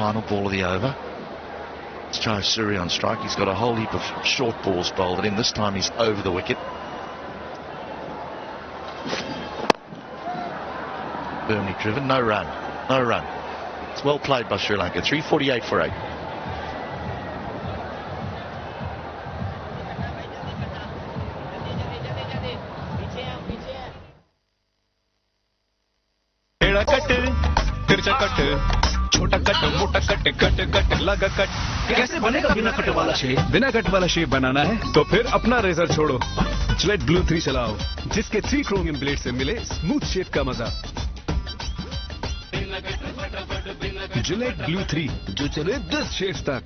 Final ball of the over. Let's try Surrey on strike. He's got a whole heap of short balls bowled at him. This time he's over the wicket. Firmly driven. No run. No run. It's well played by Sri Lanka. 348 for 8. छोटा cut मोटा cut cut cut लगा cut कैसे बनेगा बिना cut वाला shape? बिना cut वाला shape बनाना है तो फिर अपना रेजर छोड़ो, जिलेट ब्लू 3 चलाओ, जिसके 3 क्रोमियम ब्लेड से मिले स्मूथ शेप का मजा। जिलेट ब्लू 3 जो चले 10 शेप्स तक।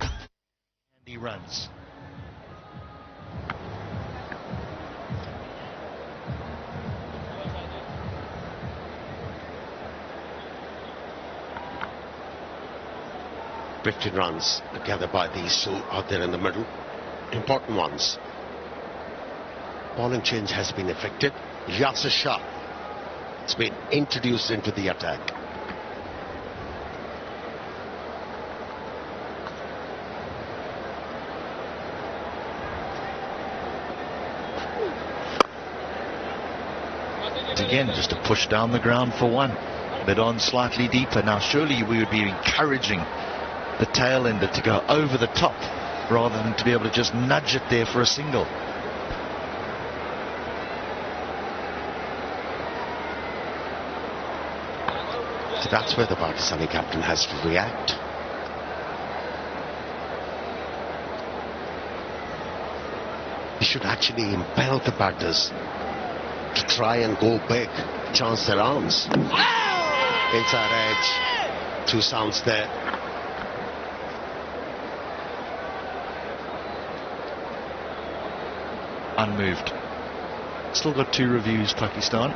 runs gathered by these two out there in the middle. Important ones. Bowling change has been effected. Yasir Shah has been introduced into the attack. Again, just a push down the ground for one. But on slightly deeper. Now, surely we would be encouraging the tail ender to go over the top rather than to be able to just nudge it there for a single. So that's where the Pakistani captain has to react. He should actually impel the batters to try and go big, chance their arms. Inside edge, 2 sounds there. Unmoved. Still got 2 reviews, Pakistan.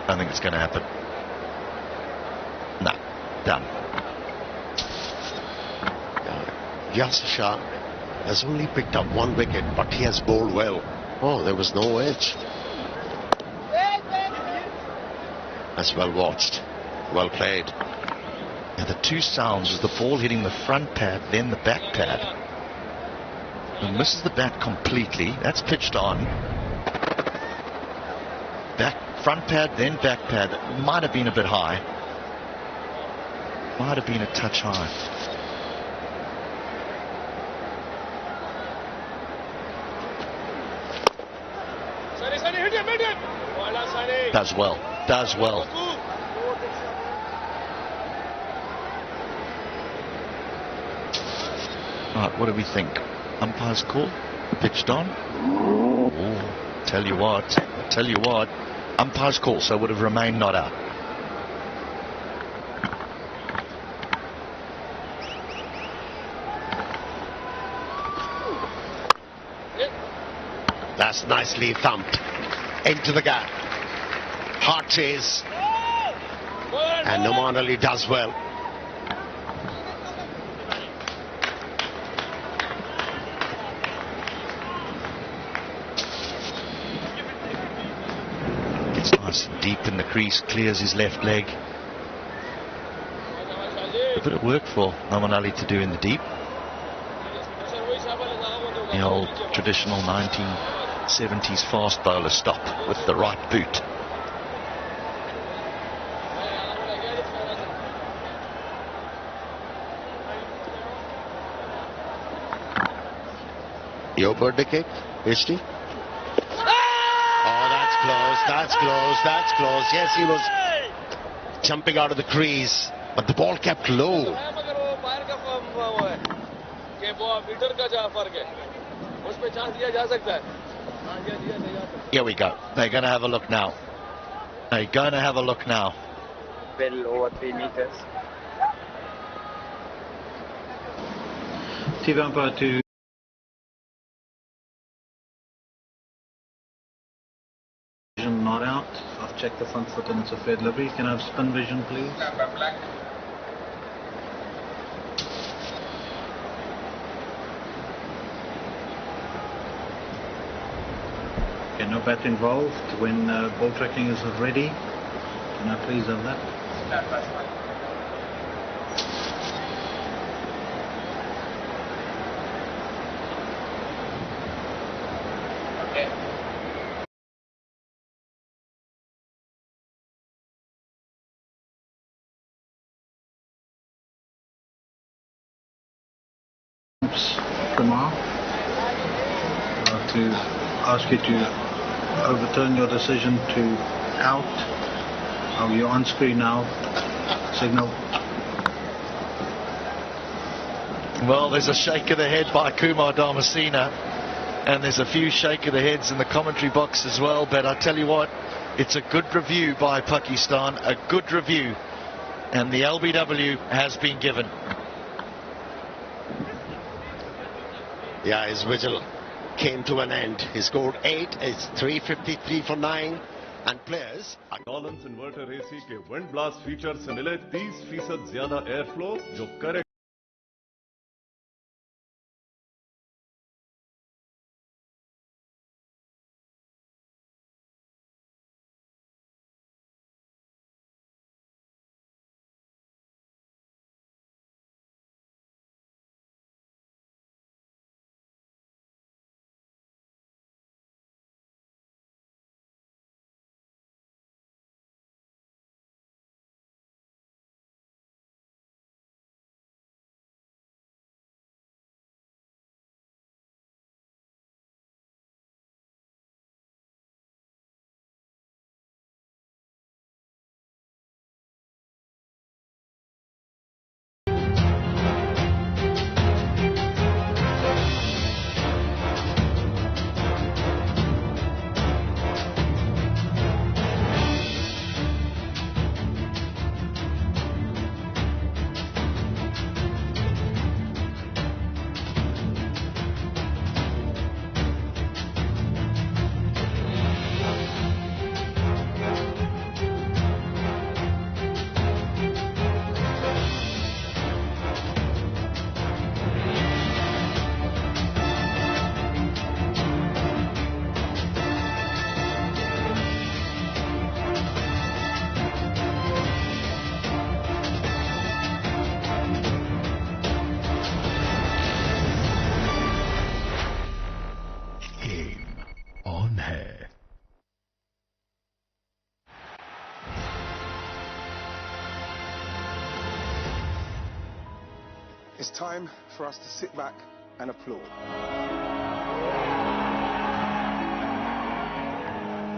I think it's going to happen. No, done. Yasir Shah has only picked up 1 wicket, but he has bowled well. Oh, there was no edge. That's well watched, well played. Now the 2 sounds was the ball hitting the front pad, then the back pad. And misses the bat completely. That's pitched on. Back front pad, then back pad. Might have been a bit high. Might have been a touch high. Does well. Does well. Right, what do we think? Umpire's call, pitched on. Ooh, tell you what, umpire's call, so would have remained not out. That's nicely thumped into the gap. Hard chase, and Noman Ali does well. Deep in the crease, clears his left leg. A bit of work for Noman Ali to do in the deep. The old traditional 1970s fast bowler stop with the right boot. Your birthday cake, HD? That's close. Yes, he was jumping out of the crease, but the ball kept low. Here we go. They're going to have a look now. Well over 3 meters. TV umpire to not out. I've checked the front foot and it's a fair delivery. Can I have spin vision, please? Okay, no bat involved. When ball tracking is ready, can I please have that? Kumar, to ask you to overturn your decision to out. Oh, you're on screen now. Signal. Well, there's a shake of the head by Kumar Dharmasena, and there's a few shake of the heads in the commentary box as well. But I tell you what, it's a good review by Pakistan, a good review, and the LBW has been given. Yeah, his vigil came to an end. He scored 8. It's 353 for 9. And players... Collins inverter AC के wind blast feature से मिले 30% ज्यादा air flow जो करे It's time for us to sit back and applaud.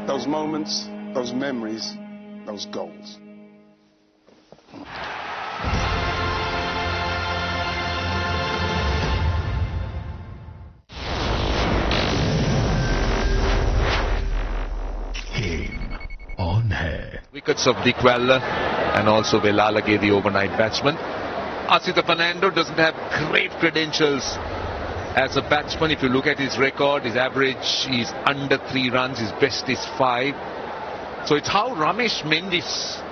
Those moments, those memories, those goals. Game on hai. Wickets of Galle and also Vellalage, the overnight batsman. Asita Fernando doesn't have great credentials as a batsman. If you look at his record, his average is under 3 runs, his best is 5. So it's how Ramesh Mendis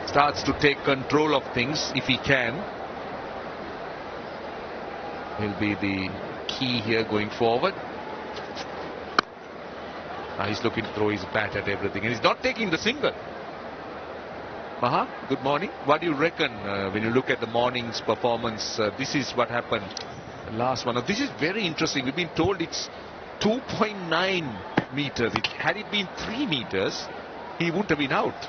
starts to take control of things, if he can. He'll be the key here going forward. Now he's looking to throw his bat at everything, and he's not taking the single. Maha, good morning. What do you reckon when you look at the morning's performance? This is what happened. The last one. Now, this is very interesting. We've been told it's 2.9 meters. Had it been 3 meters, he wouldn't have been out.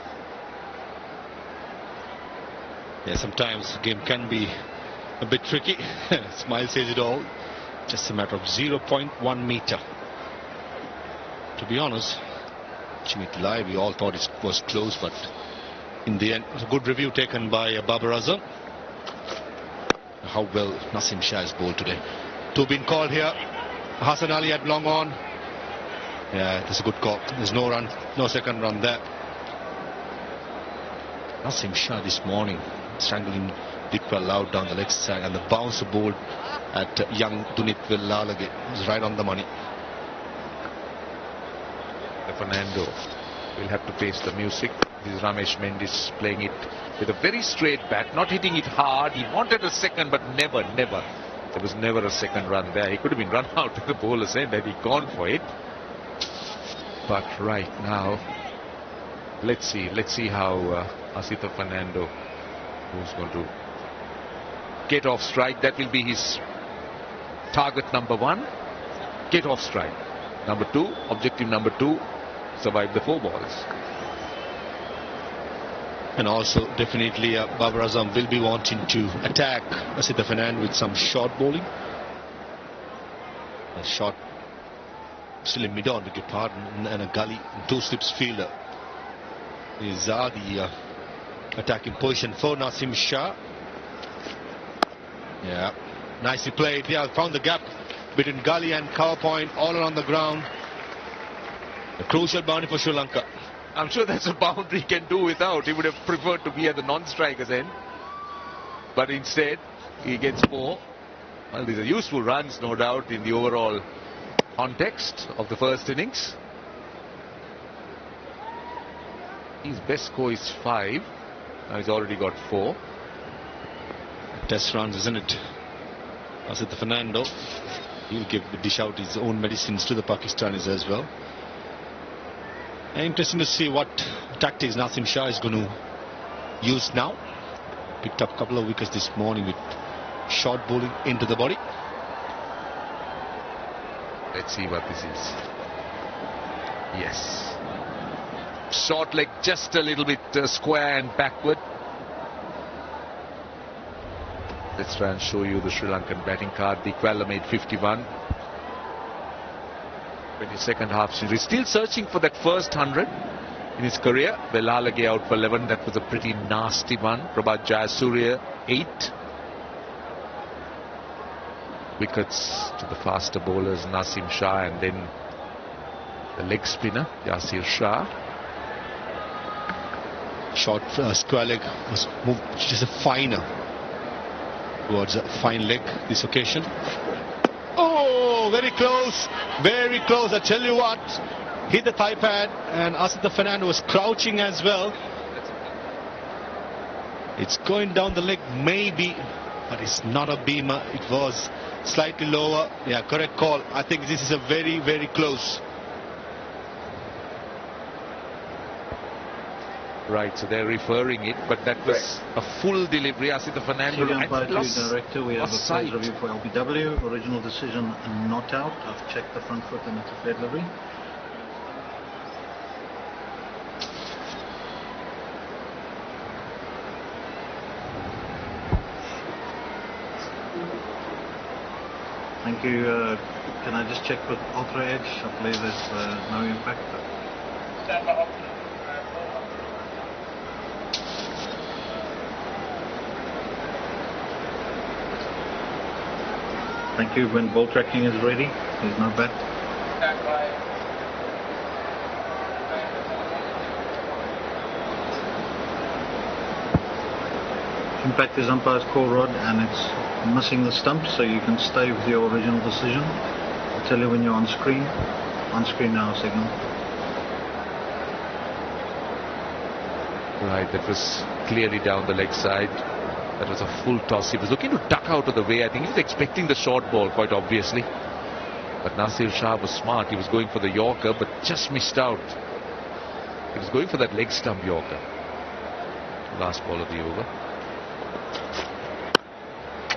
Yeah, sometimes the game can be a bit tricky. Smile says it all. Just a matter of 0.1 meter. To be honest, watching it live, we all thought it was close, but in the end, it was a good review taken by Babar Azam. How well Nasim Shah has bowled today. 2 been called here. Hassan Ali had long on. Yeah, it's a good call. There's no run, no second run there. Nasim Shah this morning strangling Dikwa Loud down the leg side, and the bouncer bowled at young Dunit Vellalage was right on the money. Fernando will have to face the music. This is Ramesh Mendis playing it with a very straight bat, not hitting it hard. He wanted a second, but never. There was never a second run there. He could have been run out at the bowler's end had he gone for it. But right now, Let's see how Asitha Fernando, who's going to get off strike. That will be his target number 1. Get off strike. Number 2, objective number 2, survive the 4 balls. And also definitely Babar Azam will be wanting to attack Asitha Fernando with some short bowling. A shot still in mid-on, beg your pardon, and a Galle 2 slips fielder. These are the attacking position for Nasim Shah. Yeah, nicely played. They have found the gap between Galle and cover point all around the ground. A crucial boundary for Sri Lanka. I'm sure that's a boundary he can do without. He would have preferred to be at the non-striker's end. But instead, he gets 4. Well, these are useful runs, no doubt, in the overall context of the first innings. His best score is 5. Now he's already got 4. Test runs, isn't it? Asitha Fernando, he'll dish out his own medicines to the Pakistanis as well. And interesting to see what tactics Nasim Shah is going to use now. Picked up a couple of wickets this morning with short bowling into the body. Let's see what this is. Yes. Short leg, just a little bit square and backward. Let's try and show you the Sri Lankan batting card. Galle made 51. 22nd half century. Still searching for that first 100 in his career. Lanka out for 11. That was a pretty nasty one. Prabhat Jayasuriya 8. Wickets to the faster bowlers Nasim Shah and then the leg spinner Yasir Shah. Short square leg was moved just a finer towards a fine leg this occasion. Oh, very close, very close. I tell you what, hit the thigh pad, and Asitha Fernando was crouching as well. It's going down the leg maybe, but it's not a beamer. It was slightly lower. Yeah, correct call. I think this is a very, very close. Right, so they're referring it, but that was a full delivery. Asitha Fernando Director, we have a prize review for LBW. Original decision not out. I've checked the front foot and it's a fair delivery. Thank you. Can I just check with Ultra Edge? I believe there's no impact. Thank you. When ball tracking is ready, there's no bat. Impact is umpire's call rod and it's missing the stump, so you can stay with your original decision. I'll tell you when you're on screen. On screen now, signal. Right, that was clearly down the leg side. That was a full toss. He was looking to duck out of the way. I think he was expecting the short ball, quite obviously. But Nasir Shah was smart. He was going for the Yorker, but just missed out. He was going for that leg stump Yorker. Last ball of the over.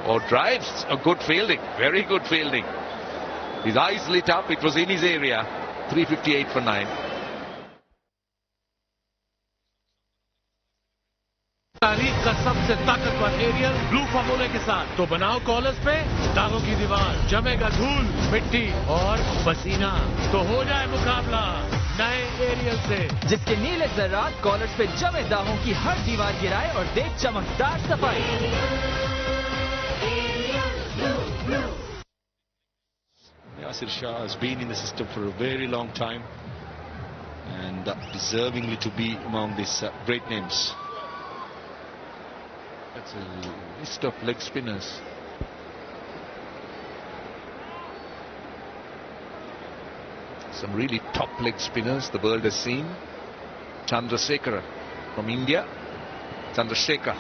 Oh, drives. A good fielding. Very good fielding. His eyes lit up. It was in his area. 358 for 9. तारीख का सबसे ताकतवर aerial blue फॉर्मूले के साथ तो बनाओ callers पे दागों की दीवार, जमेगा धूल, मिट्टी और पसीना, तो हो जाए मुकाबला नए एरियल से, जिसके नीले जर्रात कॉलर्स पे जमे दागों की हर दीवार गिराए और दे चमकदार सफाई। Yasir Shah has been in the system for a very long time and deservingly to be among these great names. That's a list of leg spinners. Some really top leg spinners the world has seen. Chandrasekhar from India. Chandrasekhar.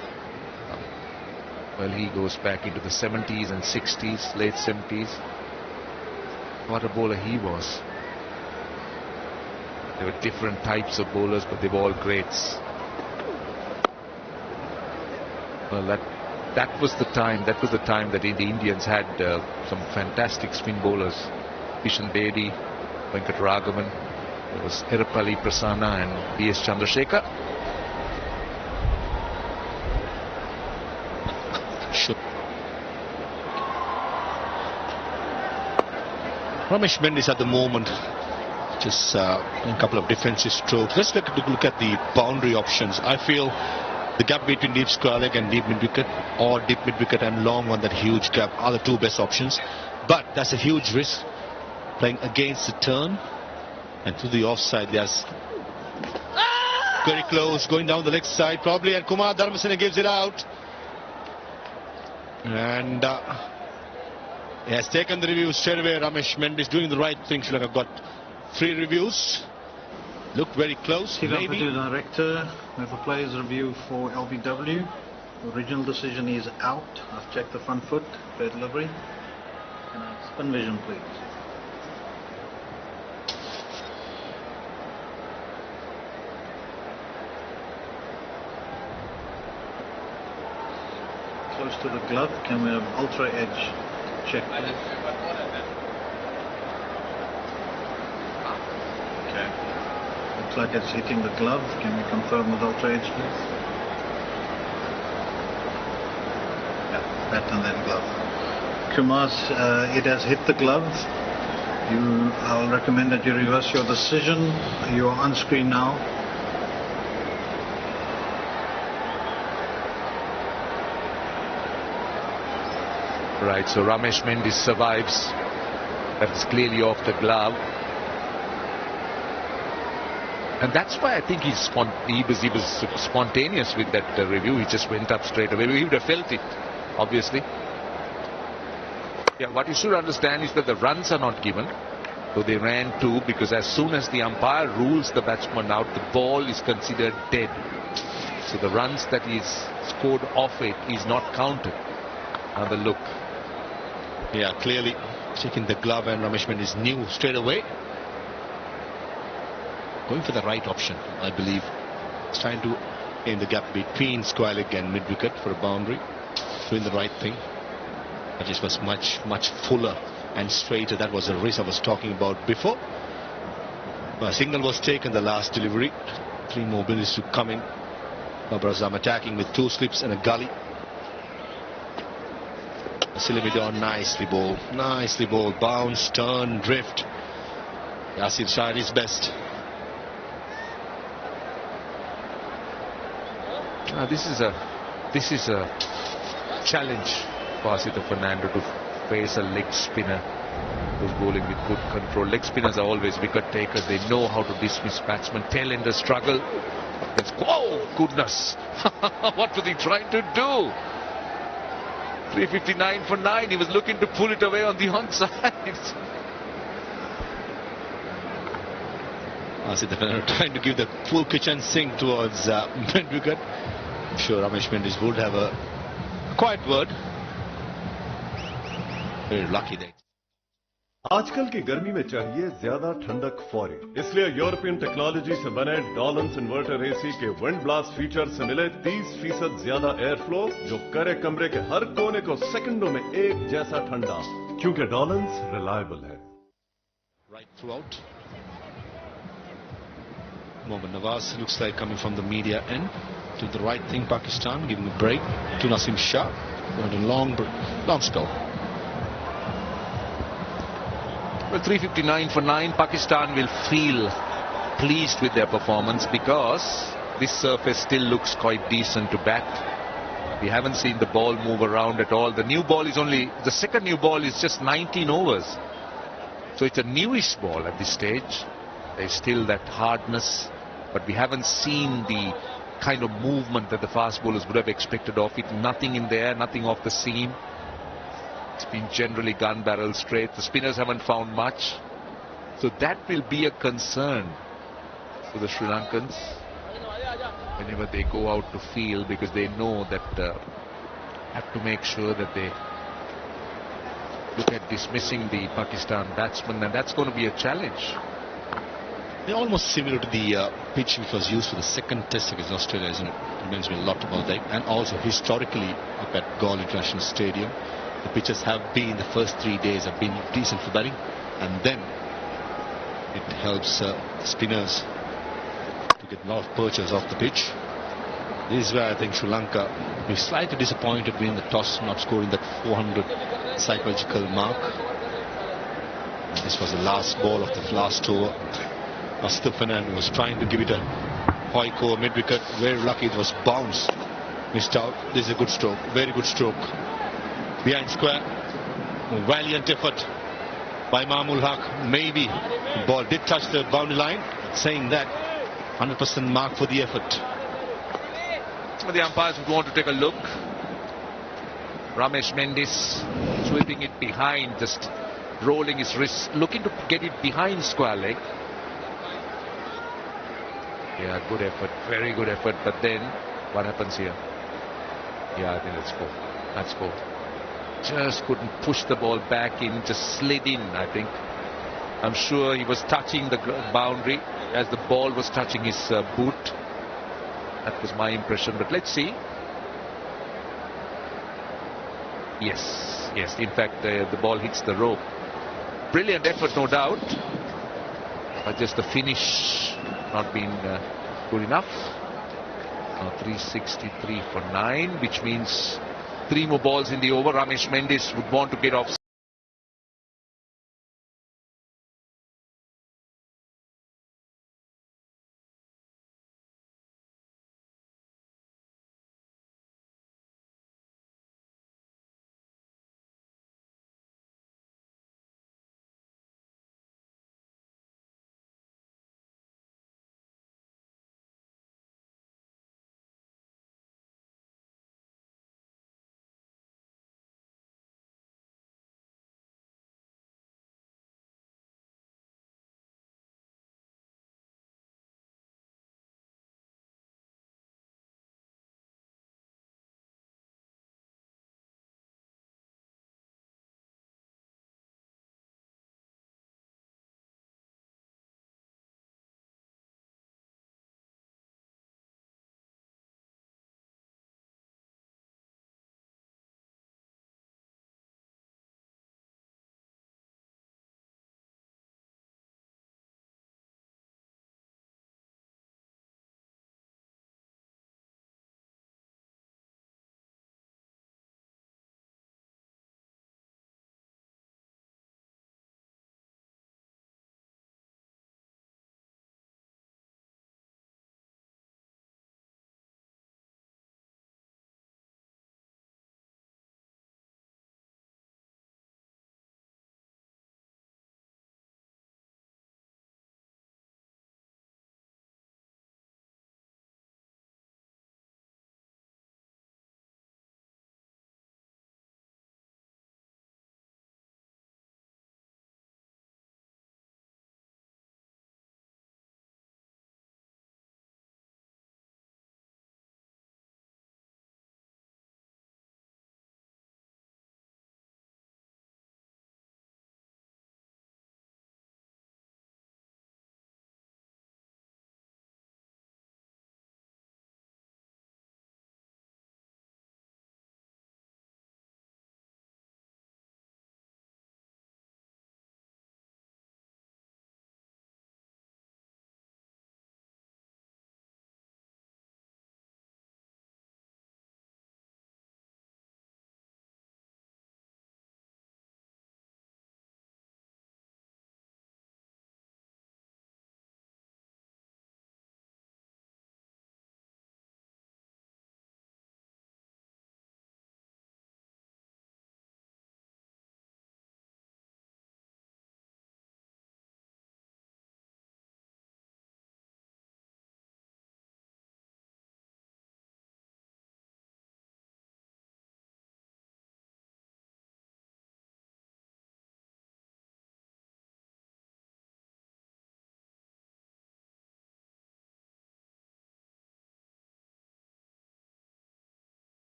Well, he goes back into the 70s and 60s, late 70s. What a bowler he was. There were different types of bowlers, but they were all greats. Well, that was the time. That was the time that the Indians had some fantastic spin bowlers. Kishan Bedi, Venkataragavan. There was Erapalli Prasanna and B.S. Chandrasekhar. Ramesh Mendis at the moment just a couple of defensive strokes. Let's look at the boundary options. I feel the gap between deep square leg and deep mid wicket, or deep mid wicket and long on that huge gap, are the two best options. But that's a huge risk, playing against the turn and to the offside. There's very close, going down the leg side probably, and Kumar Dharmasena gives it out. And he has taken the review straight away. Ramesh Mendis doing the right thing. Sri Lanka got 3 reviews. Looked very close. To director, we have a player's review for LBW. The original decision is out. I've checked the front foot, fair delivery. And spin vision, please. Close to the glove. Can we have ultra edge check? Okay. Looks like it's hitting the glove. Can we confirm with ultra edge, please? Yeah, bat and then glove. Kumar, it has hit the glove. I'll recommend that you reverse your decision. You are on screen now. Right, so Ramesh Mendis survives. That's clearly off the glove. And that's why I think he was spontaneous with that review. He just went up straight away. He would have felt it, obviously. Yeah, what you should understand is that the runs are not given. So they ran 2 because as soon as the umpire rules the batsman out, the ball is considered dead. So the runs that he's scored off it is not counted. Have a look. Yeah, clearly checking the glove, and Ramesh Mendis knew straight away. Going for the right option, I believe. He's trying to aim the gap between square leg and mid wicket for a boundary. Doing the right thing. But this was much fuller and straighter. That was the race I was talking about before. A single was taken the last delivery. 3 more minutes to come in. Babar Azam attacking with 2 slips and a gully. Silimidon nicely bowled, bounce, turn, drift. Yasir tried his best. This is a challenge for Asita Fernando to face a leg spinner who's bowling with good control. Leg spinners are always wicket takers. They know how to dismiss batsmen. Tail-ender struggle. Oh goodness! What was he trying to do? 359 for 9. He was looking to pull it away on the onside. Asita Fernando trying to give the full kitchen sink towards mid wicket. I'm sure Ramesh Mendis would have a quiet word. Very lucky day. आजकल की गर्मी में चाहिए ज्यादा ठंडक फौरी, इसलिए European technology से बने डॉलन्स इन्वर्टर एसी के विंड ब्लास्ट फीचर से मिले 30% ज्यादा एयर फ्लो, जो करे कमरे के हर कोने को सेकंडों में एक जैसा ठंडा, क्योंकि डॉलन्स रिलायबल है. Right throughout. Mohammad Nawaz looks like coming from the media end. To the right thing, Pakistan giving a break to Nasim Shah. Going a long spell. Well, 359 for 9. Pakistan will feel pleased with their performance because this surface still looks quite decent to bat. We haven't seen the ball move around at all. The second new ball is just 19 overs. So it's a newish ball at this stage. There's still that hardness, but we haven't seen the kind of movement that the fast bowlers would have expected of it. Nothing in there, nothing off the seam. It's been generally gun barrel straight. The spinners haven't found much. So that will be a concern for the Sri Lankans whenever they go out to field, because they know that have to make sure that they look at dismissing the Pakistan batsmen, and that's going to be a challenge. They're almost similar to the pitch which was used for the second test against Australia, isn't it? Reminds me a lot about that. And also historically up at Galle International Stadium, the pitches have been, the first 3 days have been decent for batting, and then it helps spinners to get a lot of perches off the pitch. This is where I think Sri Lanka will be slightly disappointed winning the toss, not scoring that 400 psychological mark. And this was the last ball of the last over. Asita Fernando was trying to give it a Hoiko mid-wicket. Very lucky it was bounced. Missed out. This is a good stroke. Very good stroke. Behind square. Valiant effort by Mahmul Haq. Maybe the ball did touch the boundary line. Saying that 100% mark for the effort. The umpires would want to take a look. Ramesh Mendis sweeping it behind, just rolling his wrist, looking to get it behind square leg. Yeah, good effort, very good effort. But then, what happens here? Yeah, I think let's go. Let's go. Just couldn't push the ball back in, just slid in, I think. I'm sure he was touching the boundary as the ball was touching his boot. That was my impression, but let's see. Yes, yes, in fact, the ball hits the rope. Brilliant effort, no doubt. But just the finish not being good enough. 363 for 9, which means 3 more balls in the over. Ramesh Mendis would want to get off.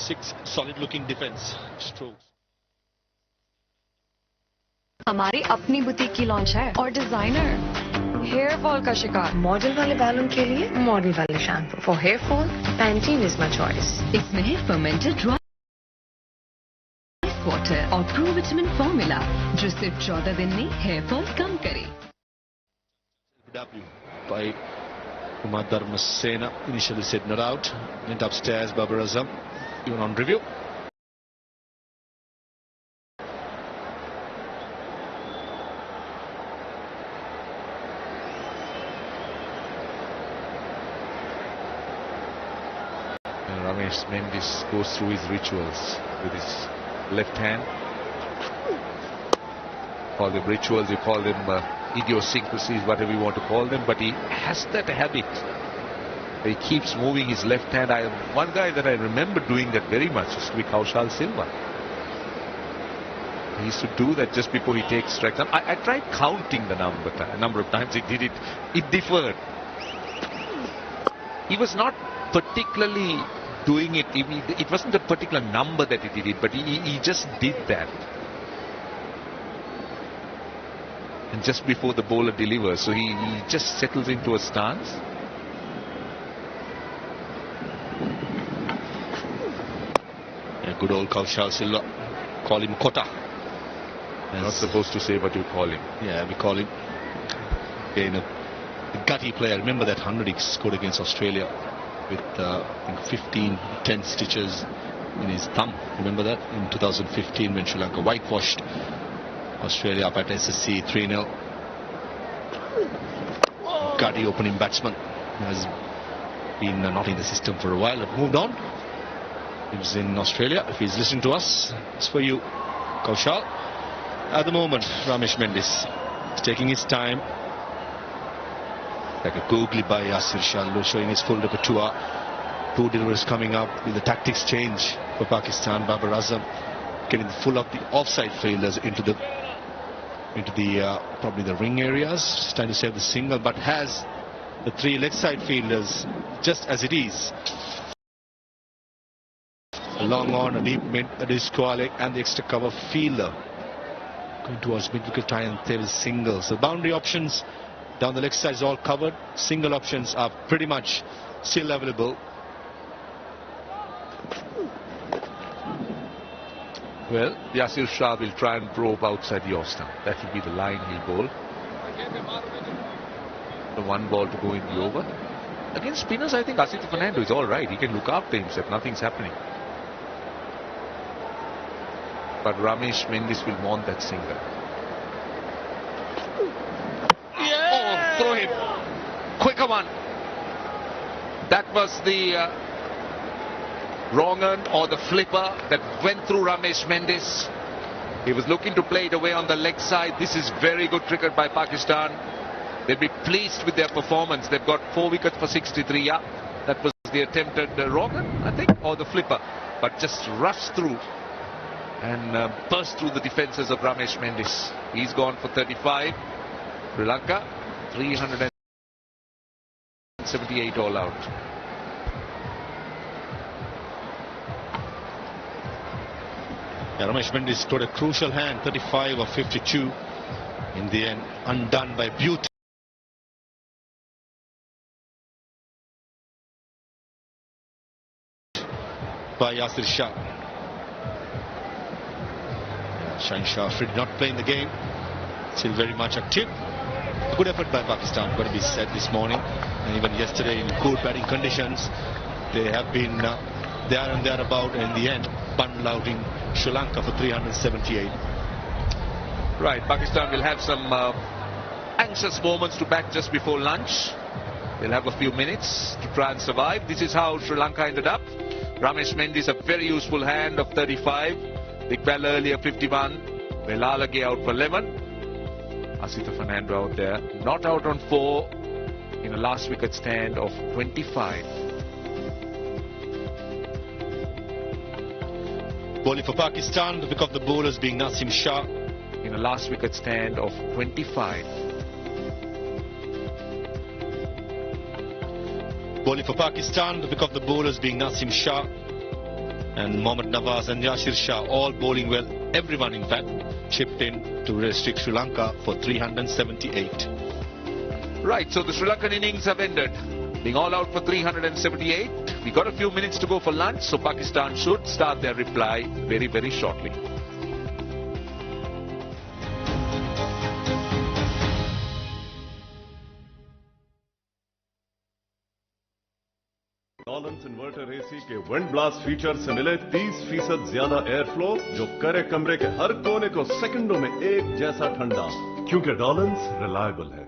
6 solid-looking defense strokes. हमारी अपनी boutique की launch है और designer hair fall का शिकार model वाले बालों के लिए मॉडल वाले shampoo for hair fall Pantene is my choice इसमें है फर्मेंटेड राइस वाटर और प्रो विटामिन फॉर्मूला जो सिर्फ 14 दिन में हेयर फॉल कम करे By Kumar Dharmasena, initially said not out, went upstairs. Babar Azam even on review. Ramesh Mendis goes through his rituals with his left hand. Call them rituals, you call them idiosyncrasies, whatever you want to call them, but he has that habit. He keeps moving his left hand. One guy that I remember doing that very much used to be Kaushal Silva. He used to do that just before he takes strikes. I tried counting the number of times he did it. It differed. He was not particularly doing it. It wasn't a particular number that he did it, but he just did that. And just before the bowler delivers, so he just settles into a stance. Yeah, good old Kaushal Silva. Call him Kota. Not supposed to say what you call him. Yeah, we call him a gutty player. Remember that 100 he scored against Australia with I think 10 stitches in his thumb. Remember that in 2015 when Sri Lanka whitewashed Australia up at SSC 3-0. Gutty opening batsman has been not in the system for a while. But moved on. He was in Australia. If he's listening to us, it's for you, Kaushal. At the moment, Ramesh Mendis is taking his time. Like a googly by Yasir Shah, showing his full repertoire. 2 deliveries coming up. Will the tactics change for Pakistan? Babar Azam getting full of the offside fielders into the probably the ring areas. He's trying to save the single, but has the 3 leg side fielders just as it is. A long on, a deep mid, a disco leg, and the extra cover fielder going towards mid-wicket tie and save the single. So boundary options down the leg side is all covered. Single options are pretty much still available. Well, Yasir Shah will try and probe outside the off stump. That will be the line he'll bowl. The 1 ball to go in the over. Against spinners, I think Asif Fernando is all right. He can look after himself. Nothing's happening. But Ramesh Mendis will want that single. Yeah! Oh, throw him. Quicker one. That was the wrong un or the flipper that went through Ramesh Mendis. He was looking to play it away on the leg side. This is very good cricket by Pakistan. They'll be pleased with their performance. They've got 4 wickets for 63. Yeah, that was the attempted wrong un, I think, or the flipper. But just rushed through and burst through the defences of Ramesh Mendis. He's gone for 35. Sri Lanka 378 all out. Yeah, Ramesh Mendis scored a crucial hand, 35 of 52 in the end, undone by beauty. By Yasir Shah. Shaheen Shah did not play in the game, still very much active. A good effort by Pakistan, got to be said this morning, and even yesterday in good batting conditions. They have been there and thereabout, and in the end bundled out in Sri Lanka for 378. Right, Pakistan will have some anxious moments to bat just before lunch. They'll have a few minutes to try and survive. This is how Sri Lanka ended up. Ramesh Mendis, a very useful hand of 35. Galle earlier 51. Velalage out for 11. Asif Fernando out there. Not out on 4 in a last wicket stand of 25. Bowling for Pakistan, the pick of the bowlers being Nasim Shah. In a last wicket stand of 25. Bowling for Pakistan, the pick of the bowlers being Nasim Shah. And Mohammad Nawaz and Yashir Shah all bowling well. Everyone, in fact, chipped in to restrict Sri Lanka for 378. Right, so the Sri Lankan innings have ended. Being all out for 378. We got a few minutes to go for lunch, so Pakistan should start their reply very, very shortly. डॉलन्स inverter AC के wind blast feature से मिले 30% ज्यादा air flow जो करे कमरे के हर कोने को सेकंडों में एक जैसा ठंडा, क्योंकि डॉलन्स रिलायबल है.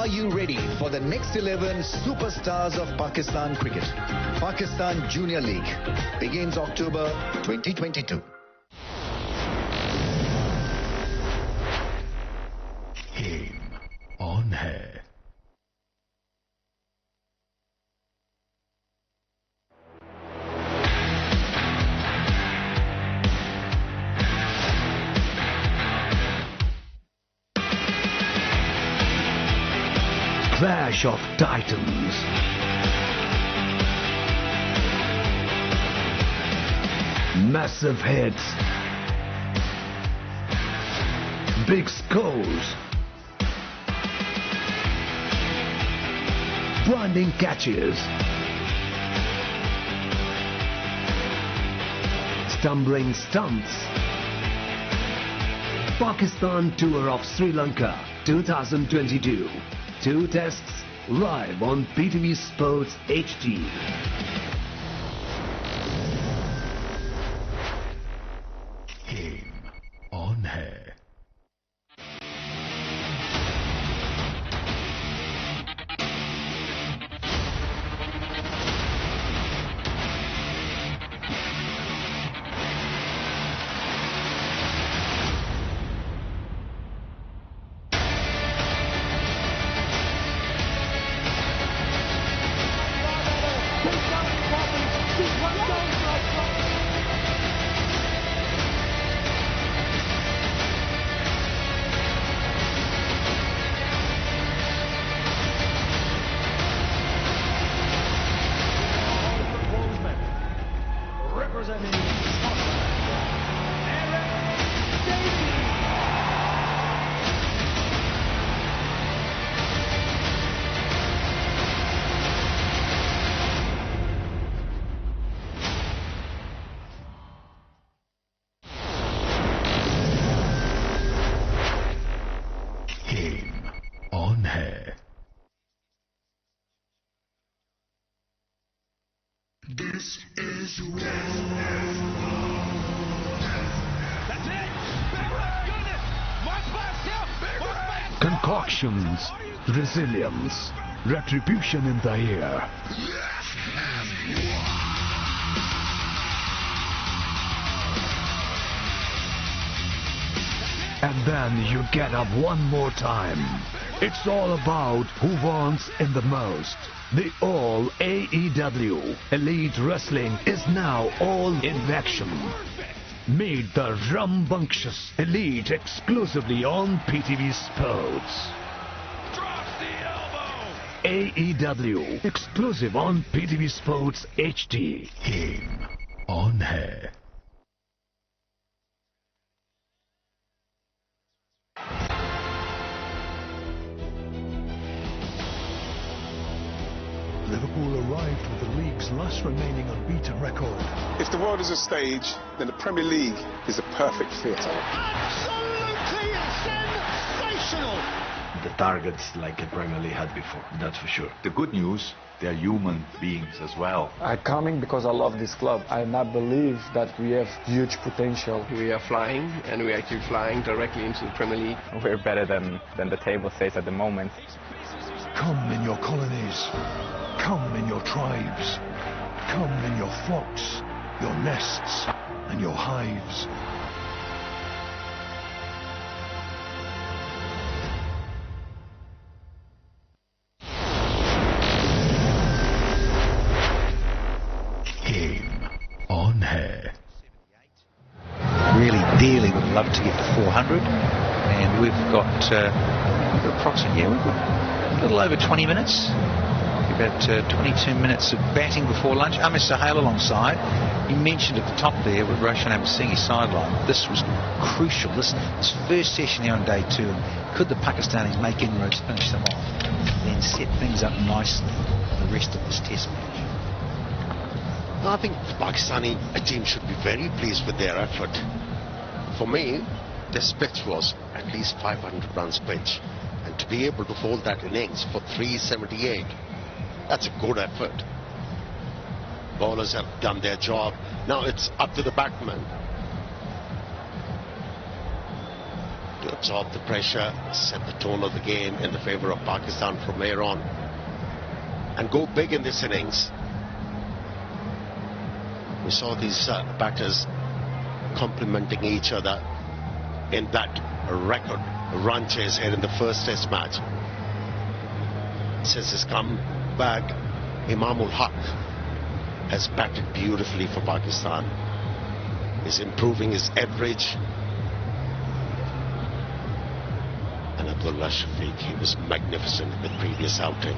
Are you ready for the next 11 superstars of Pakistan cricket? Pakistan Junior League begins October 2022. Game on hai. Clash of Titans. Massive heads. Big scores. Blinding catches. Stumbling stunts. Pakistan Tour of Sri Lanka 2022. 2 tests live on PTV Sports HD. This is war. That's it. Goodness. March by himself. Concoctions, resilience, retribution in the air. And then you get up one more time. It's all about who wants in the most. The all AEW Elite Wrestling is now all in action. Meet the rambunctious Elite exclusively on PTV Sports. AEW exclusive on PTV Sports HD. Game on hai. Liverpool arrived with the league's last remaining unbeaten record. If the world is a stage, then the Premier League is a perfect theatre. Absolutely sensational! The targets like the Premier League had before, that's for sure. The good news, they are human beings as well. I'm coming because I love this club. I now believe that we have huge potential. We are flying, and we are actually flying directly into the Premier League. We're better than the table says at the moment. Come in your colonies. Come in your tribes. Come in your flocks, your nests, and your hives. Game on hai. Really dearly would love to get to 400, and we've got approximately, we've got a little over 20 minutes. About 22 minutes of batting before lunch. Amir Sahal alongside. You mentioned at the top there with Roshan Abasinghi sideline. This was crucial. This first session here on day 2. Could the Pakistanis make inroads, finish them off, then set things up nicely for the rest of this test match? I think the Pakistani team should be very pleased with their effort. For me, their pitch was at least 500 runs pitch. And to be able to hold that innings for 378, that's a good effort. Bowlers have done their job. Now it's up to the batsmen to absorb the pressure, set the tone of the game in the favour of Pakistan from here on, and go big in this innings. We saw these batters complementing each other in that record run chase here in the first test match. Since he's come back, Imamul Haq has batted beautifully for Pakistan. He's improving his average. And Abdullah Shafiq, he was magnificent in the previous outing,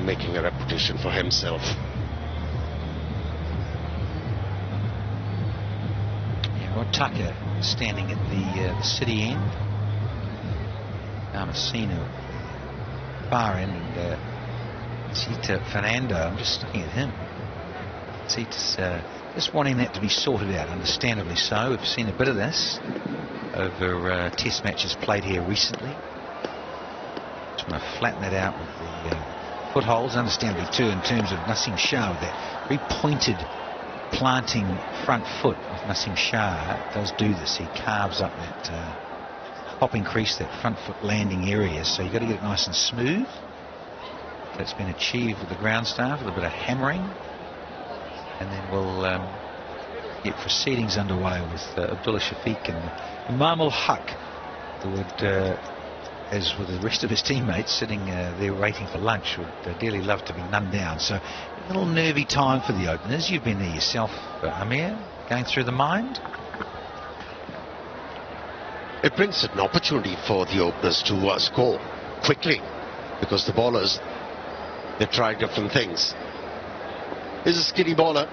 making a reputation for himself. Yeah, Rod Tucker standing at the city end. Amasino far end, and Sita Fernando, I'm just looking at him. Sita's just wanting that to be sorted out, understandably so. We've seen a bit of this over test matches played here recently. Just want to flatten that out with the footholds, understandably too, in terms of Naseem Shah with that very pointed planting front foot. If Naseem Shah does do this, he carves up that hopping crease, that front foot landing area, so you've got to get it nice and smooth. That's been achieved with the ground staff, a little bit of hammering, and then we'll get proceedings underway with Abdullah Shafiq and Imamul Haq, who would, as with the rest of his teammates sitting there waiting for lunch, would dearly love to be none down. So a little nervy time for the openers. You've been there yourself, Amir, going through the mind. It brings an opportunity for the openers to score quickly, because the bowlers, they try different things. Here's a skinny bowler.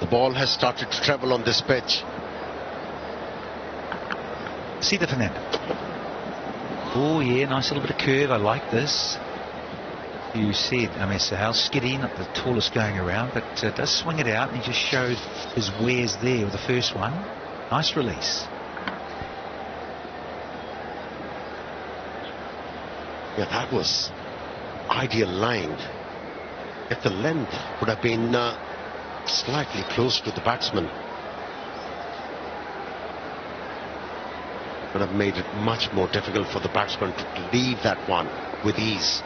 The ball has started to travel on this pitch. Sita Fernando. Oh yeah, nice little bit of curve. I like this. You said Amir Sahal, skiddy, not the tallest going around, but does swing it out, and he just showed his wares there with the first one. Nice release. Yeah, that was ideal line. If the length would have been slightly close to the batsman, would have made it much more difficult for the batsman to leave that one with ease.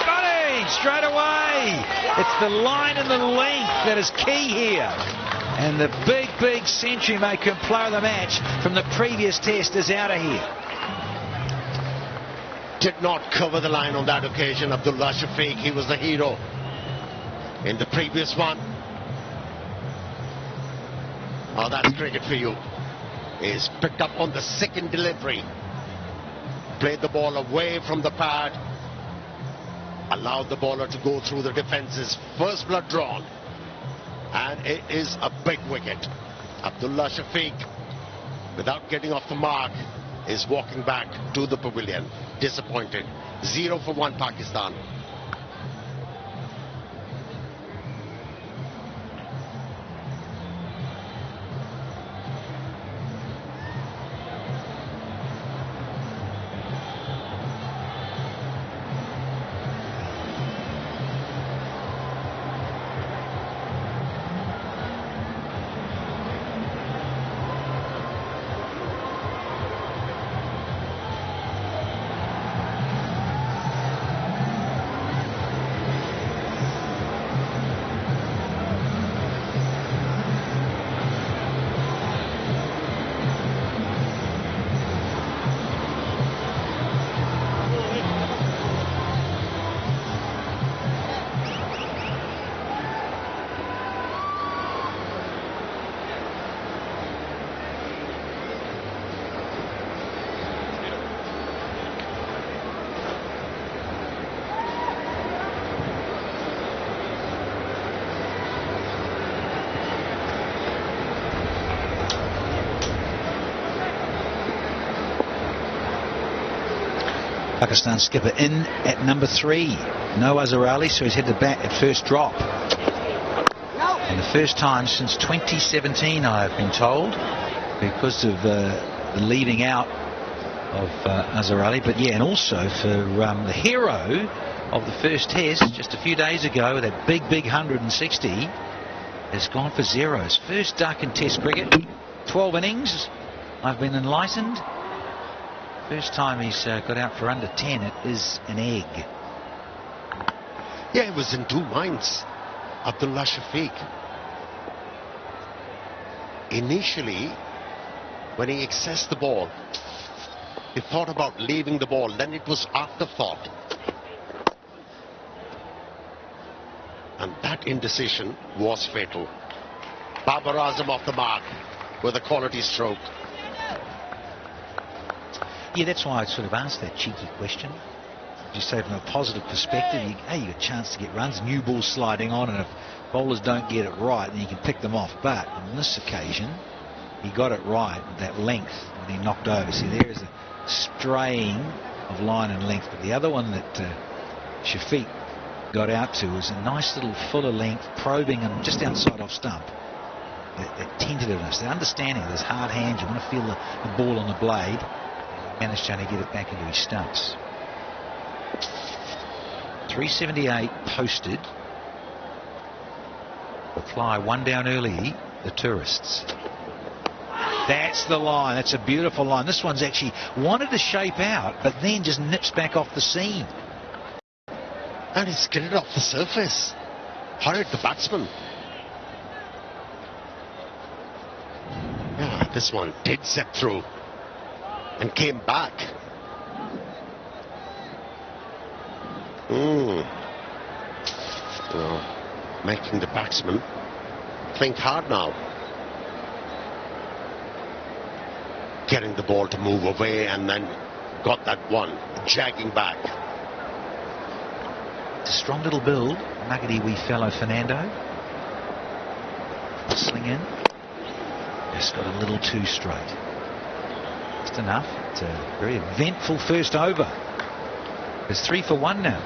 Got it straight away. It's the line and the length that is key here. And the big century maker and player of the match from the previous test is out of here. Did not cover the line on that occasion. Abdullah Shafiq, he was the hero in the previous one. Oh, that's cricket for you. He's picked up on the second delivery. Played the ball away from the pad. Allowed the bowler to go through the defences. First blood drawn. And it is a big wicket. Abdullah Shafiq, without getting off the mark, is walking back to the pavilion. Disappointed. 0 for 1 Pakistan. Pakistan skipper in at number 3. No Azhar Ali, so he's had to bat at first drop. And the first time since 2017, I have been told, because of the leaving out of Azhar Ali. But yeah, and also for the hero of the first test just a few days ago, with that big 160, has gone for 0. His first duck in test cricket. 12 innings. I've been enlightened. First time he's got out for under 10, it is an egg. Yeah, he was in two minds. Abdullah Shafiq. Initially, when he accessed the ball, he thought about leaving the ball. Then it was afterthought. And that indecision was fatal. Babar Azam off the mark with a quality stroke. Yeah, that's why I sort of asked that cheeky question. You say from a positive perspective, you got a chance to get runs, new balls sliding on, and if bowlers don't get it right, then you can pick them off. But on this occasion, he got it right with that length when he knocked over. See, there is a straying of line and length, but the other one that Shafiq got out to was a nice little fuller length, probing him just outside off stump. That tentativeness, the understanding of those hard hands, you want to feel the ball on the blade. Managed to get it back into his stumps. 378 posted. The fly one down early, the tourists. That's the line. That's a beautiful line. This one's actually wanted to shape out, but then just nips back off the seam. And he skidded off the surface. Hurried the batsman. Yeah, this one did set through. And came back. Well, making the batsman think hard now. Getting the ball to move away and then got that one, jagging back. It's a strong little build. Nuggety wee fellow Fernando. Sling in. Just got a little too straight. Just enough. It's a very eventful first over. It's 3 for 1 now.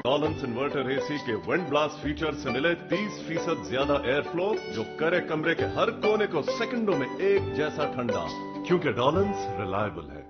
डॉलन्स inverter AC के wind blast feature से मिले 30% ज्यादा air flow जो करे कमरे के हर कोने को सेकंडों में एक जैसा ठंडा, क्योंकि डॉलन्स रिलायबल है।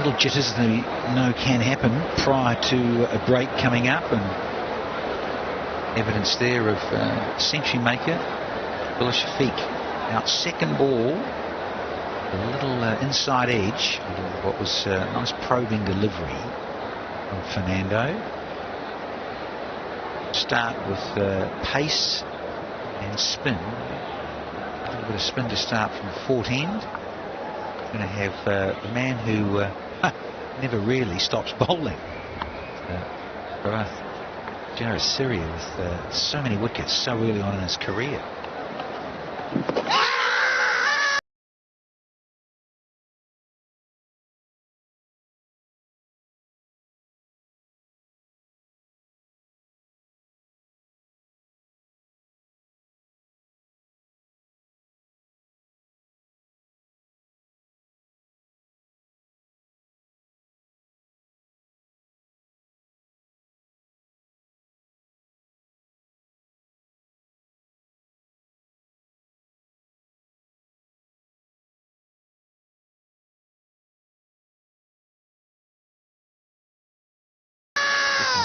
Little jitters that you know can happen prior to a break coming up, and evidence there of century maker Galle out second ball, a little inside edge, what was a nice probing delivery from Fernando. Start with pace and spin, a little bit of spin to start from the fort end. Going to have the man who never really stops bowling. Galle with so many wickets so early on in his career.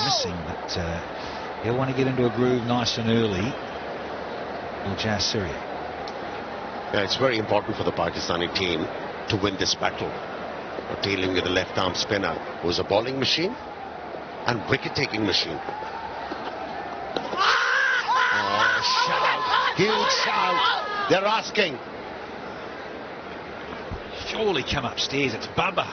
Missing, but he'll want to get into a groove nice and early. Yeah, it's very important for the Pakistani team to win this battle. We're dealing with a left-arm spinner who's a bowling machine and wicket-taking machine. Oh, shout! Huge shout! They're asking. Surely come upstairs. It's Bubba.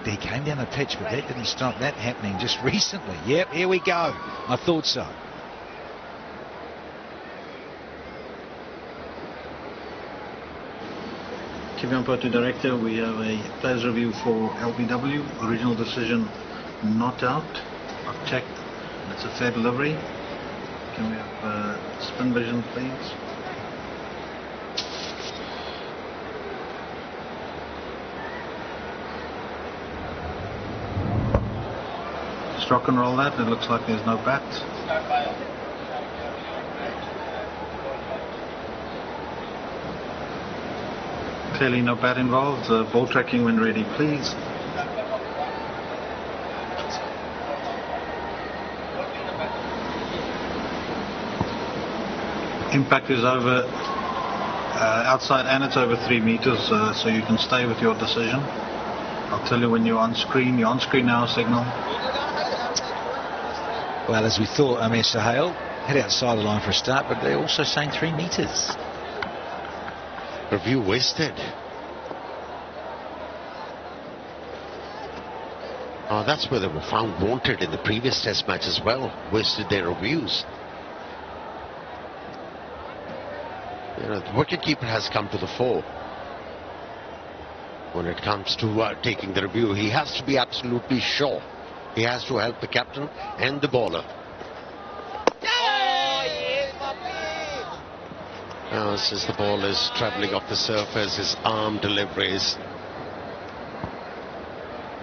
He came down the pitch, but that didn't stop that happening just recently. Yep, here we go. I thought so. Chief Umpire Director, we have a players review for LBW. Original decision not out. I've checked. It's a fair delivery. Can we have spin vision, please? Rock and roll that. It looks like there's no bat. Clearly no bat involved. Ball tracking when ready, please. Impact is over outside and it's over 3 meters, so you can stay with your decision. I'll tell you when you're on screen. You're on screen now, signal. Well, as we thought, Sahel head outside the line for a start, but they're also saying 3 meters. Review wasted. Oh, that's where they were found wanted in the previous test match as well. Wasted their reviews. You know, the wicketkeeper has come to the fore. When it comes to taking the review, he has to be absolutely sure. He has to help the captain and the bowler. Now, since the ball is travelling off the surface, his arm deliveries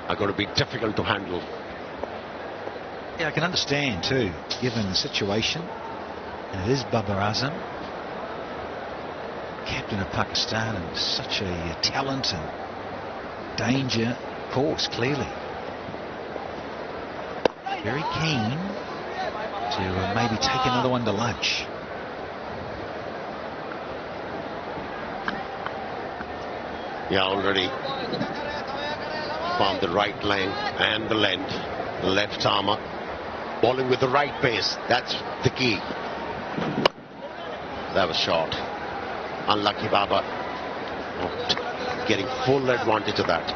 are going to be difficult to handle. Yeah, I can understand too, given the situation. And it is Babar Azam, captain of Pakistan, and such a talent and danger, of course, clearly. Very keen to maybe take another one to lunch. Yeah, already found the right length and the length. The left armour bowling with the right pace. That's the key. That was short. Unlucky Baba. Not getting full advantage of that.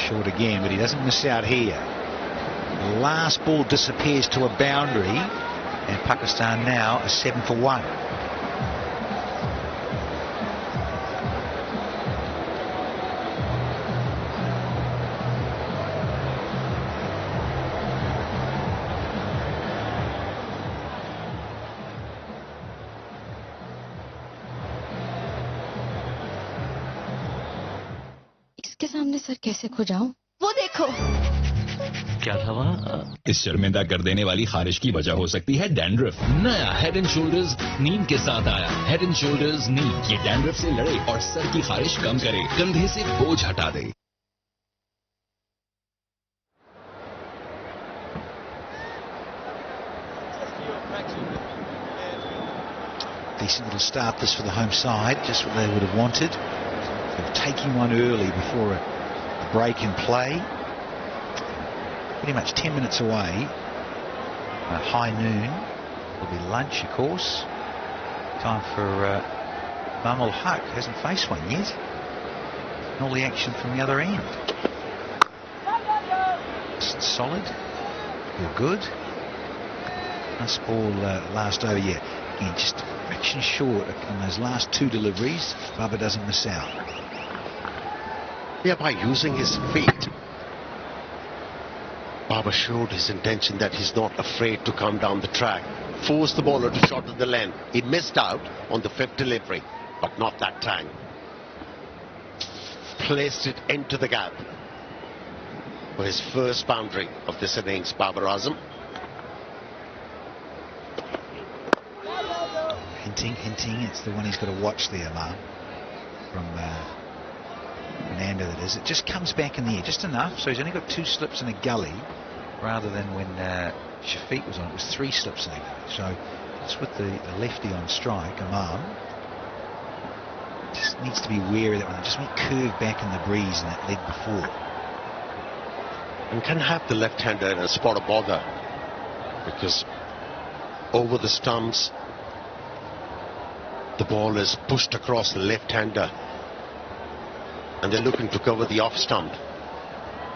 short again, but he doesn't miss out here. The last ball disappears to a boundary, and Pakistan now are 7 for 1. इसके सामने sir कैसे खो जाऊं? वो देखो। क्या था वहाँ? इस शर्मिंदा कर देने वाली खारिश की वजह हो सकती है डैंड्रफ। नया हेड एंड शोल्डर्स नीम के साथ आया। हेड एंड शोल्डर्स नीम, ये डैंड्रफ से लड़े और सर की खारिश कम करे, कंधे से बोझ हटा दे। Decent little start this for the home side, just what they would have wanted. They're taking one early before a break in play. Pretty much 10 minutes away. High noon. It'll be lunch, of course. Time for Mamal Haq. Hasn't faced one yet. And all the action from the other end. Solid. Feel good. Nice ball last over. Yeah, again, just a fraction short on those last two deliveries. Bubba doesn't miss out. Yeah, by using his feet, Baba showed his intention that he's not afraid to come down the track, force the bowler to shorten the length. He missed out on the fifth delivery, but not that time. Placed it into the gap for his first boundary of this innings, Babar Azam. Hinting, it's the one he's got to watch there, Mark, from Fernando, that is. It just comes back in the air, just enough, so he's only got 2 slips in a gully, rather than when Shafiq was on, it was 3 slips in a gully. So it's with the lefty on strike, Imam. Just needs to be wary of that one. It just went curve back in the breeze in that leg before. And can have the left-hander in a spot of bother, because over the stumps, the ball is pushed across the left-hander, and they're looking to cover the off stump.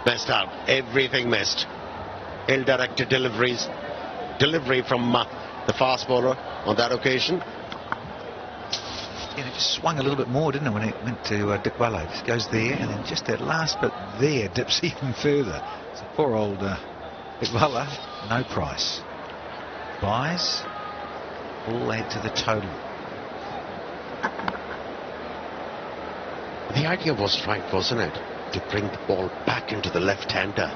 Messed out, everything missed. Ill-directed delivery from the fast bowler on that occasion. Yeah, it just swung a little bit more, didn't it, when it went to Galle. Just goes there, and then just that last bit there dips even further. So poor old Galle, no price. Buys, all add to the total. The idea was right, wasn't it? To bring the ball back into the left-hander.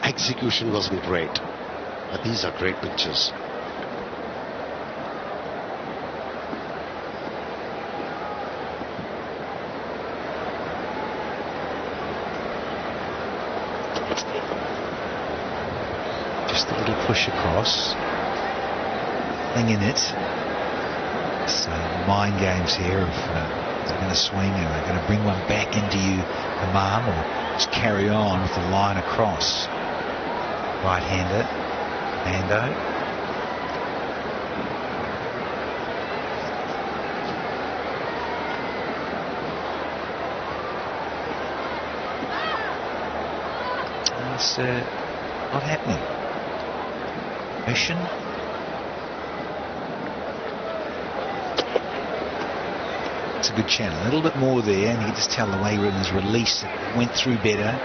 Execution wasn't great, but these are great pictures. Just a little push across. Thing in it. So mind games here of they're going to swing or they're going to bring one back into you, Imam, or just carry on with the line across. Right-hander, Nando. It's not happening. Mission. It's a good channel. A little bit more there, and you can just tell the way in his release it went through better.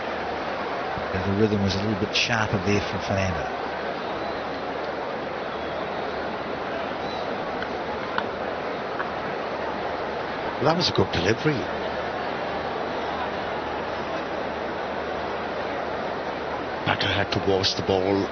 The rhythm was a little bit sharper there for Fernando. Well, that was a good delivery. Batter had to wash the ball.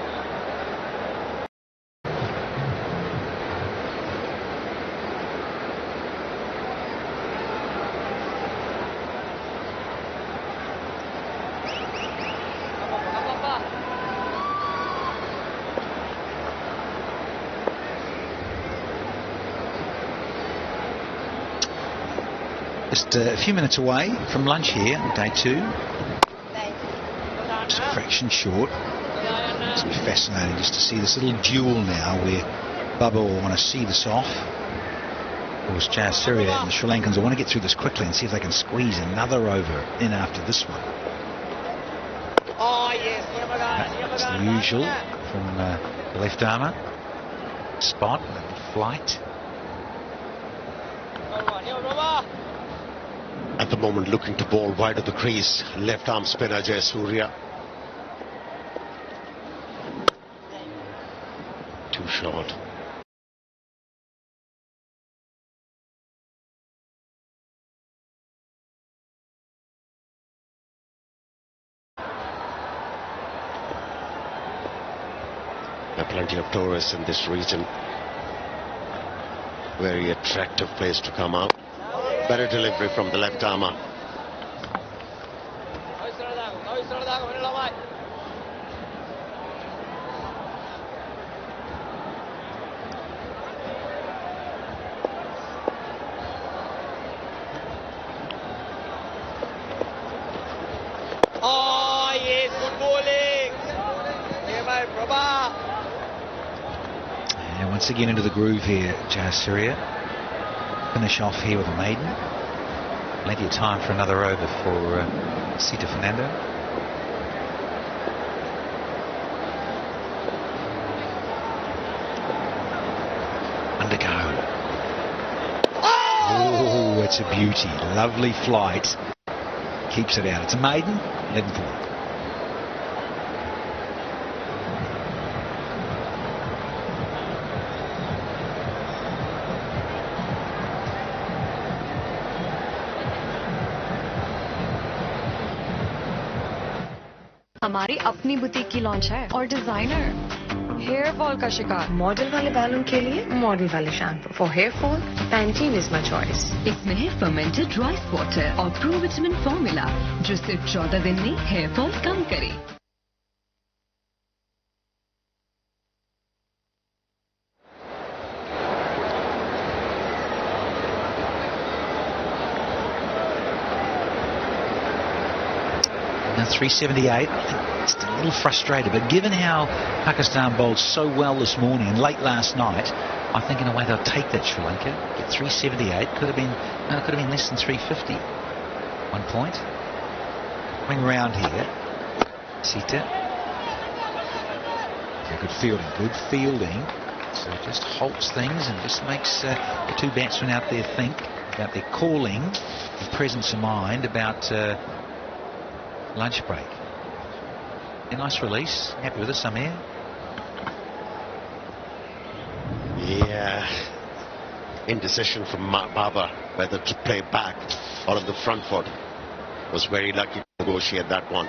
Just a few minutes away from lunch here, day 2. Just a fraction short. It's going to be fascinating just to see this little duel now where Bubba will want to see this off, course, Jayasuriya and the Sri Lankans will want to get through this quickly and see if they can squeeze another over in after this one. That's the usual from the left armour. Spot, flight. At the moment, looking to bowl wide of the crease, left arm spinner Jayasuriya. Too short. There are plenty of tourists in this region. Very attractive place to come out. Better delivery from the left armour. Oh yes, good bowling. Yeah, my Prabha. And once again into the groove here, Jayasuriya. Finish off here with a maiden. Plenty of time for another over for Sita Fernando. Undergo. Oh, it's a beauty. Lovely flight. Keeps it out. It's a maiden. 11 for 1. हमारी अपनी boutique की launch है और designer hair fall का शिकार model वाले बालों के लिए मॉडल वाले shampoo for hair fall Pantene is my choice. इसमें है फर्मेंटेड राइस वाटर और प्रोविटामिन फॉर्मूला जो सिर्फ 14 दिन में हेयर फॉल कम करे। Now 378, just a little frustrated, but given how Pakistan bowled so well this morning and late last night, I think in a way they'll take that Sri Lanka. Get 378, could have been less than 350. 1 point. Coming round here, Sita. Yeah, good fielding. So it just halts things and just makes the two batsmen out there think about their calling and presence of mind about lunch break. A nice release. Happy with this, Samir? Yeah. Indecision from Baba whether to play back or on the front foot. Was very lucky to negotiate that one.